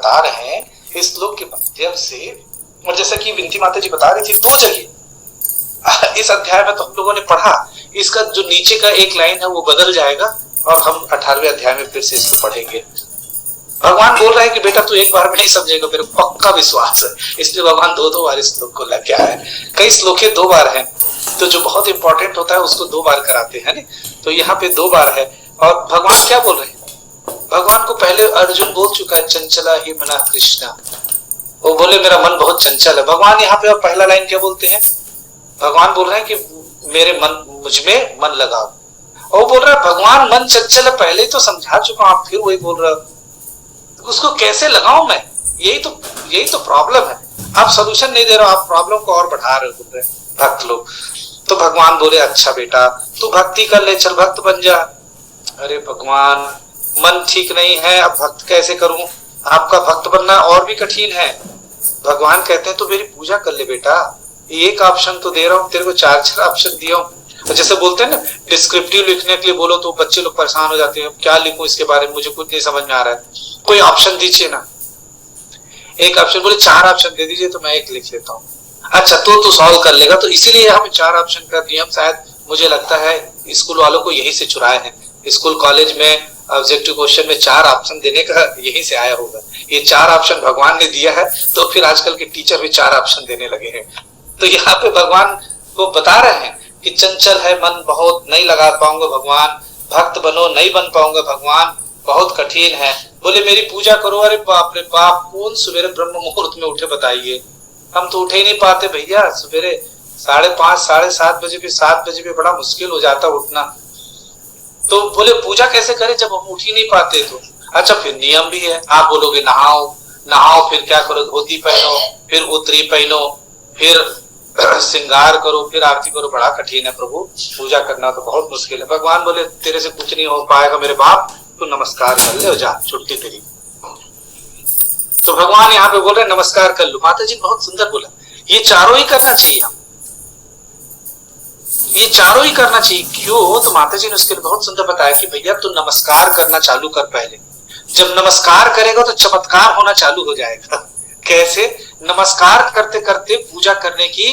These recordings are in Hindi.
बता रहे हैं इस श्लोक के माध्यम से, और जैसा कि विनती माता जी बता रही थी, 2 जगह इस अध्याय में तो हम लोगों ने पढ़ा, इसका जो नीचे का एक लाइन है वो बदल जाएगा और हम 18वें अध्याय में फिर से इसको पढ़ेंगे। भगवान बोल रहे हैं कि बेटा तू एक बार में नहीं समझेगा, मेरे पक्का विश्वास है, इसलिए भगवान 2 बार इस श्लोक को लेके आए। कई श्लोके 2 बार हैं, तो जो बहुत इंपॉर्टेंट होता है उसको 2 बार कराते हैं, तो यहाँ पे 2 बार है। और भगवान क्या बोल रहे हैं? भगवान को पहले अर्जुन बोल चुका है, चंचला ही मना कृष्णा, वो बोले मेरा मन बहुत चंचल है। भगवान यहाँ पे पहला लाइन क्या बोलते हैं? भगवान बोल रहे हैं कि मेरे मन, मुझ में मन लगाओ। और बोल रहा है भगवान मन चंचल है, पहले ही तो समझा चुका हूं, आप फिर वही बोल रहे हो, उसको कैसे लगाऊं मैं? यही तो प्रॉब्लम है, आप सोल्यूशन नहीं दे रहे हो, आप प्रॉब्लम को और बढ़ा रहे हो, बोल रहे भक्त लोग। तो भगवान बोले अच्छा बेटा तू भक्ति कर ले, चल भक्त बन जा। अरे भगवान मन ठीक नहीं है, अब भक्त कैसे करूं? आपका भक्त बनना और भी कठिन है। भगवान कहते हैं तो मेरी पूजा कर ले बेटा, एक ऑप्शन तो दे रहा हूं तेरे को, 4 ऑप्शन दिया हूं। जैसे बोलते हैं ना डिस्क्रिप्टिव लिखने के लिए बोलो तो बच्चे लोग परेशान हो जाते हैं, क्या लिखूं इसके बारे में, मुझे कुछ नहीं समझ में आ रहा है, कोई ऑप्शन दीजिए ना। एक ऑप्शन बोले 4 ऑप्शन दे दीजिए तो मैं एक लिख लेता हूँ। अच्छा तो तू सॉल्व कर लेगा, तो इसीलिए हमें 4 ऑप्शन कर दिए। हम शायद मुझे लगता है स्कूल वालों को यही से चुराए हैं, स्कूल कॉलेज में ऑब्जेक्टिव क्वेश्चन में 4 ऑप्शन देने का यही से आया होगा। ये 4 ऑप्शन भगवान ने दिया है, तो फिर आजकल के टीचर भी 4 ऑप्शन देने लगे हैं। तो यहाँ पे भगवान को बता रहे हैं कि चंचल है मन, बहुत नहीं लगा पाऊंगा भगवान, भक्त बनो नहीं बन पाऊंगा भगवान, बहुत कठिन है। बोले मेरी पूजा करो। अरे बाप रे बाप, कौन सवेरे ब्रह्म मुहूर्त में उठे बताइए, हम तो उठे ही नहीं पाते भैया। सवेरे 5:30 7:30 बजे भी, 7 बजे भी बड़ा मुश्किल हो जाता उठना। तो बोले पूजा कैसे करें जब हम उठ ही नहीं पाते? तो अच्छा फिर नियम भी है, आप बोलोगे नहाओ, फिर क्या करो, धोती पहनो, फिर उत्तरी पहनो, फिर श्रृंगार करो, फिर आरती करो, बड़ा कठिन है प्रभु, पूजा करना तो बहुत मुश्किल है। भगवान बोले तेरे से कुछ नहीं हो पाएगा मेरे बाप, तू नमस्कार कर ले, जा छुट्टी तेरी। तो भगवान यहाँ पे बोल रहे नमस्कार कर लो। माता जी बहुत सुंदर बोला, ये चारों ही करना चाहिए, हम ये चारों ही करना चाहिए। क्यों? तो माता जी ने उसके लिए बहुत सुंदर बताया कि भैया तू नमस्कार करना चालू कर पहले, जब नमस्कार करेगा तो चमत्कार होना चालू हो जाएगा। कैसे? नमस्कार करते करते पूजा करने की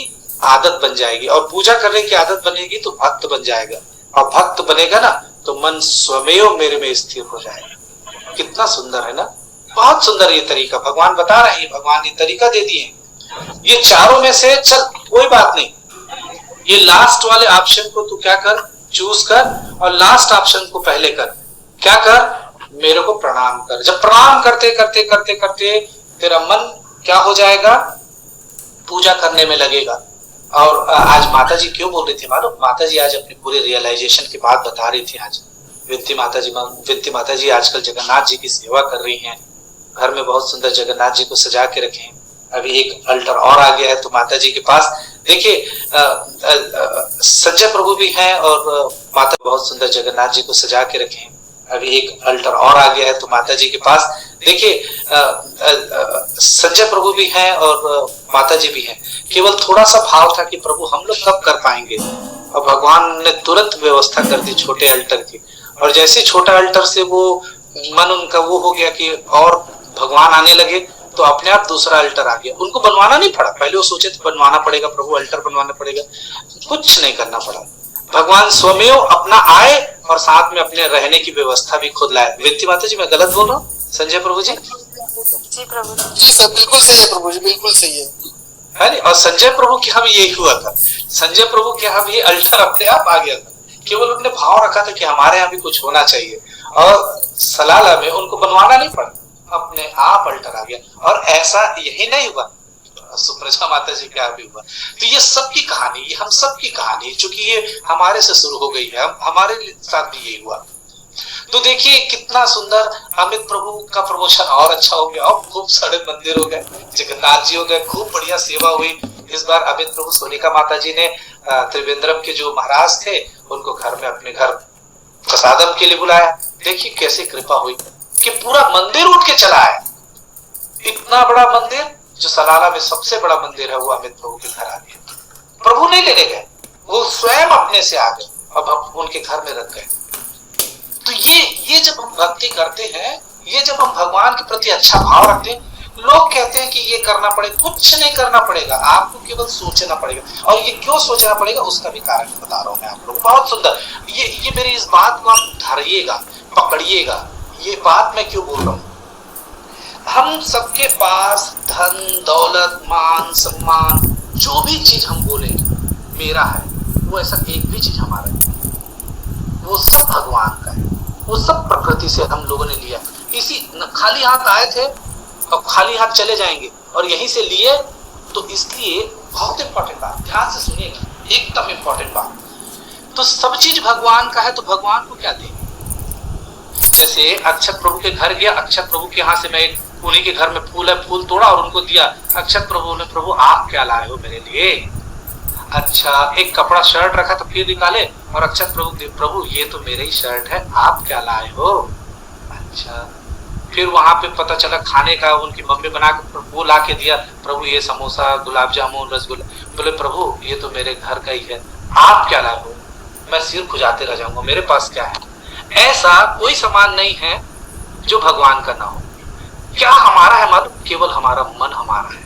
आदत बन जाएगी, और पूजा करने की आदत बनेगी तो भक्त बन जाएगा, और भक्त बनेगा ना तो मन स्वमेव मेरे में स्थिर हो जाएगा। कितना सुंदर है ना, बहुत सुंदर ये तरीका भगवान बता रहे हैं, भगवान ने तरीका दे दिए। ये चारों में से चल कोई बात नहीं, ये लास्ट वाले ऑप्शन को तू क्या कर, चूज कर, और लास्ट ऑप्शन को पहले कर। क्या कर? मेरे को प्रणाम कर। जब प्रणाम करते करते करते करते तेरा मन क्या हो जाएगा, पूजा करने में लगेगा। और आज माता जी क्यों बोल रही थी मालूम? माता जी आज अपने पूरे रियलाइजेशन की बात बता रही थी। आज विनती माता जी आजकल जगन्नाथ जी की सेवा कर रही हैं, घर में बहुत सुंदर जगन्नाथ जी को सजा के रखे हैं। अभी एक अल्टर और आ गया है, तो माता जी के पास देखिए संजय प्रभु भी हैं, और माता बहुत सुंदर जगन्नाथ जी को सजा के रखे हैं। अभी एक अल्टर और आ गया है, तो माता जी के पास देखिए संजय प्रभु भी हैं और माता जी भी हैं। केवल थोड़ा सा भाव था कि प्रभु हम लोग कब कर पाएंगे, और भगवान ने तुरंत व्यवस्था कर दी छोटे अल्टर की। और जैसे छोटा अल्टर से वो मन उनका वो हो गया कि और भगवान आने लगे, तो अपने आप दूसरा अल्टर आ गया। उनको बनवाना नहीं पड़ा, पहले वो सोचे थे बनवाना पड़ेगा प्रभु, अल्टर बनवाना पड़ेगा, कुछ नहीं करना पड़ा। भगवान स्वमेव अपना आए और साथ में अपने रहने की व्यवस्था भी खुद लाए। विनती माता जी मैं गलत बोल रहा हूँ? संजय प्रभु जी? जी प्रभु जी सर बिल्कुल सही है प्रभु जी, बिल्कुल सही है नहीं? और संजय प्रभु के यहाँ भी यही हुआ था, संजय प्रभु के यहाँ भी अल्टर अपने आप आ गया था, केवल उन्होंने भाव रखा था कि हमारे यहाँ भी कुछ होना चाहिए, और सलाला में उनको बनवाना नहीं पड़ा, अपने आप अल्टर आ गया। और ऐसा यही नहीं हुआ, सुप्रजा माता जी क्या भी हुआ। तो ये सबकी कहानी, ये हम सबकी कहानी, चूंकि ये हमारे से शुरू हो गई है, हमारे साथ भी यही हुआ। तो देखिए कितना सुंदर, अमित प्रभु का प्रमोशन और अच्छा हो गया, और खूब सारे मंदिर हो गए, जगन्नाथ जी हो गए, खूब बढ़िया सेवा हुई। इस बार अमित प्रभु सोनिका माता जी ने त्रिवेंद्रम के जो महाराज थे उनको घर में अपने घर प्रसादम के लिए बुलाया। देखिए कैसे कृपा हुई कि पूरा मंदिर उठ के चला आया। इतना बड़ा मंदिर, जो सलाला में सबसे बड़ा मंदिर है, वो अमित प्रभु के घर आ गया। प्रभु नहीं लेने गए, वो स्वयं अपने से आ गए, अब उनके घर में रख गए। तो ये जब हम भक्ति करते हैं, ये जब हम भगवान के प्रति अच्छा भाव रखते हैं, लोग कहते हैं कि ये करना पड़ेगा, कुछ नहीं करना पड़ेगा, आपको केवल सोचना पड़ेगा। और ये क्यों सोचना पड़ेगा उसका भी कारण बता रहा हूं मैं आप लोग, बहुत सुंदर। ये मेरी इस बात को आप धरिएगा, पकड़िएगा, ये बात मैं क्यों बोल रहा हूं। हम सबके पास धन दौलत मान सम्मान जो भी चीज हम बोलेंगे मेरा है, वो ऐसा एक भी चीज हमारा है, वो सब भगवान का है, वो सब प्रकृति से हम लोगों ने लिया। इसी खाली हाथ आए थे और खाली हाथ चले जाएंगे, और यहीं से लिए। तो इसलिए बहुत इंपॉर्टेंट बात, ध्यान से सुनिएगा, एकदम इंपॉर्टेंट बात। तो सब चीज भगवान का है, तो भगवान को क्या देंगे। जैसे अक्षत प्रभु के घर गया, अक्षत प्रभु के यहाँ से मैं उन्हीं के घर में फूल है, फूल तोड़ा और उनको दिया। अक्षत प्रभु ने, प्रभु आप क्या लाए हो मेरे लिए। अच्छा, एक कपड़ा शर्ट रखा तो फिर निकाले और अक्षत प्रभु दे, प्रभु ये तो मेरे ही शर्ट है, आप क्या लाए हो। अच्छा, फिर वहां पे पता चला खाने का उनकी मम्मी बना के वो ला के दिया, प्रभु ये समोसा गुलाब जामुन रसगुल्ला, बोले प्रभु ये तो मेरे घर का ही है, आप क्या लाए हो। मैं सिर खुजाते रह जाऊंगा, मेरे पास क्या है। ऐसा कोई सामान नहीं है जो भगवान का ना हो। क्या हमारा है मालूम, केवल हमारा मन हमारा है,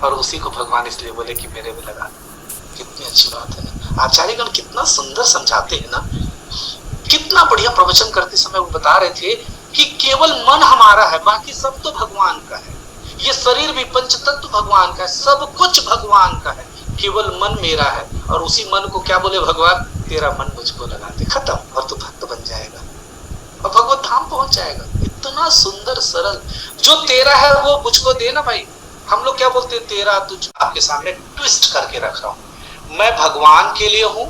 और उसी को भगवान इसलिए बोले कि मेरे में लगा। कितनी अच्छी बात है ना, आचार्यगण कितना सुंदर समझाते हैं ना, कितना बढ़िया प्रवचन करते समय वो बता रहे थे कि केवल मन हमारा है, बाकी सब तो भगवान का है। ये शरीर भी पंच तत्व भगवान का है, सब कुछ भगवान का है, केवल मन मेरा है। और उसी मन को क्या बोले भगवान, तेरा मन मुझको लगा दे, खत्म, और तू भक्त बन जाएगा और भगवत धाम पहुंच जाएगा। इतना सुंदर सरल, जो तेरा है वो मुझको देना भाई। हम लोग क्या बोलते हैं, तेरा तुझ, आपके सामने ट्विस्ट करके रख रहा हूं। मैं भगवान के लिए हूं,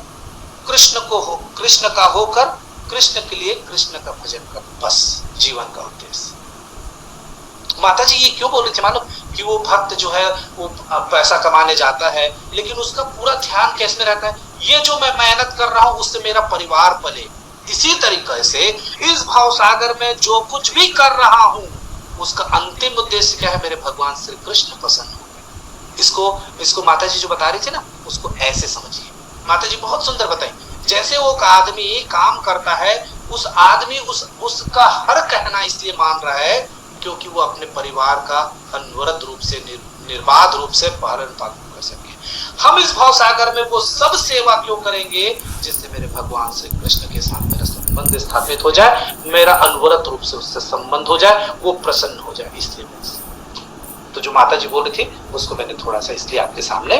कृष्ण को हो, कृष्ण का होकर कृष्ण के लिए कृष्ण का भजन कर, बस जीवन का उद्देश्य। माता जी ये क्यों बोल रही थी मालूम, कि वो भक्त जो है वो पैसा कमाने जाता है, लेकिन उसका पूरा ध्यान कैसे में रहता है, ये जो मैं मेहनत कर रहा हूं उससे मेरा परिवार पले। इसी तरीके से इस भाव सागर में जो कुछ भी कर रहा हूं उसका अंतिम उद्देश्य क्या है, मेरे भगवान श्री कृष्ण प्रसन्न हो। इसको माता जी जो बता रही थी ना, उसको ऐसे समझिए। माता जी बहुत सुंदर बताई, जैसे वो आदमी काम करता है, उस आदमी उसका हर कहना इसलिए मान रहा है क्योंकि वो अपने परिवार का अनवरत रूप से निर्बाध रूप से पालन पालन कर सके। हम इस भाव सागर में वो सब सेवा क्यों करेंगे जिससे मेरे भगवान श्री कृष्ण के साथ मेरा संबंध स्थापित हो जाए, मेरा अनवरत रूप से उससे संबंध हो जाए, वो प्रसन्न हो जाए। इसलिए तो जो माता जी बोल रही थी उसको मैंने थोड़ा सा इसलिए आपके सामने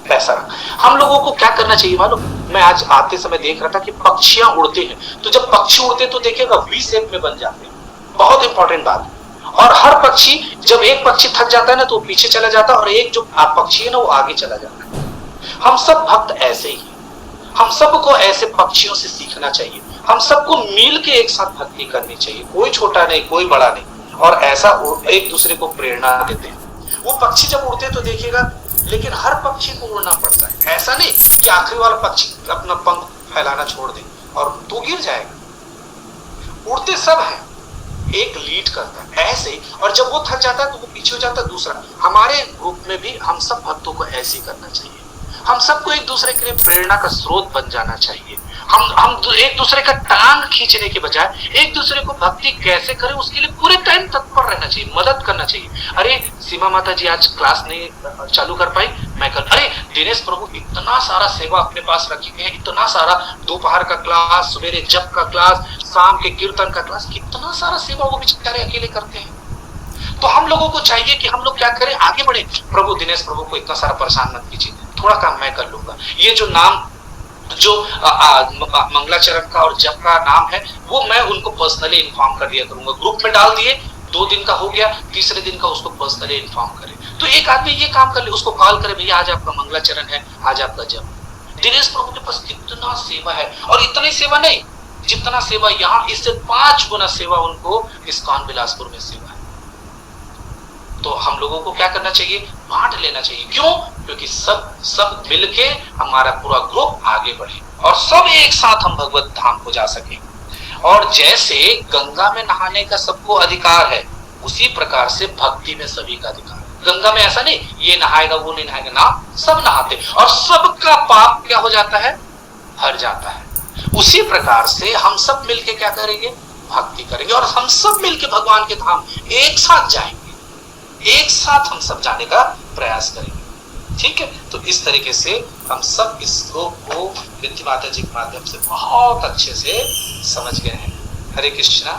पैसा रखा। हम लोगों को क्या करना चाहिए मालूम, मैं आज आते समय देख रहा था कि पक्षियां उड़ते हैं, तो जब पक्षी उड़ते तो देखिएगा वी शेप में बन जाते हैं, बहुत इंपॉर्टेंट बात। और हर पक्षी, जब एक पक्षी थक जाता है ना तो वो पीछे चला जाता है, और एक जो पक्षी है ना वो आगे चला जाता है। हम सब भक्त ऐसे ही, हम सबको ऐसे पक्षियों से सीखना चाहिए। हम सबको मिल के एक साथ भक्ति करनी चाहिए, कोई छोटा नहीं कोई बड़ा नहीं, और ऐसा एक दूसरे को प्रेरणा देते हैं। वो पक्षी जब उड़ते तो देखिएगा, लेकिन हर पक्षी को उड़ना पड़ता है, ऐसा नहीं कि आखिरी वाला पक्षी अपना पंख फैलाना छोड़ दे और तो गिर जाएगा। उड़ते सब है, एक लीड करता है ऐसे, और जब वो थक जाता है तो वो पीछे हो जाता है दूसरा। हमारे ग्रुप में भी हम सब भक्तों को ऐसे ही करना चाहिए। हम सबको एक दूसरे के लिए प्रेरणा का स्रोत बन जाना चाहिए। हम एक दूसरे का टांग खींचने के बजाय एक दूसरे को भक्ति कैसे करें उसके लिए पूरे टाइम तत्पर रहना चाहिए, मदद करना चाहिए। अरे सीमा माता जी आज क्लास नहीं चालू कर पाई, मैं कर, अरे दिनेश प्रभु इतना सारा सेवा अपने पास रखे हैं, इतना सारा दोपहर का क्लास, सवेरे जप का क्लास, शाम के कीर्तन का क्लास, कितना सारा सेवा वो बेचारे अकेले करते हैं। तो हम लोगों को चाहिए कि हम लोग क्या करें, आगे बढ़े। प्रभु दिनेश प्रभु को इतना सारा परेशान मत कीजिए, थोड़ा काम मैं कर लूंगा। ये जो नाम जो मंगलाचरण का और जप का नाम है वो मैं उनको पर्सनली इन्फॉर्म कर दिया करूंगा, ग्रुप में डाल दिए, 2 दिन का हो गया, तीसरे दिन का उसको पर्सनली इन्फॉर्म करे। तो एक आदमी ये काम कर ले, उसको कॉल करे, भैया आज आपका मंगलाचरण है, आज आपका जप। दिनेश प्रभु के पास कितना सेवा है, और इतनी सेवा नहीं जितना सेवा यहाँ, इससे 5 गुना सेवा उनको इस्कॉन बिलासपुर में सेवा है। तो हम लोगों को क्या करना चाहिए, बांट लेना चाहिए। क्यों? क्योंकि सब मिलके हमारा पूरा ग्रुप आगे बढ़े और सब एक साथ हम भगवत धाम को जा सके। और जैसे गंगा में नहाने का सबको अधिकार है, उसी प्रकार से भक्ति में सभी का अधिकार है। गंगा में ऐसा नहीं ये नहाएगा वो नहीं नहाएगा, ना, सब नहाते और सबका पाप क्या हो जाता है, हर जाता है। उसी प्रकार से हम सब मिलके क्या करेंगे, भक्ति करेंगे और हम सब मिलके भगवान के धाम एक साथ जाएंगे, एक साथ हम सब जाने का प्रयास करेंगे। ठीक है, तो इस तरीके से हम सब इस श्लोक को विंध्य माता जी के माध्यम से बहुत अच्छे से समझ गए हैं। हरे कृष्णा।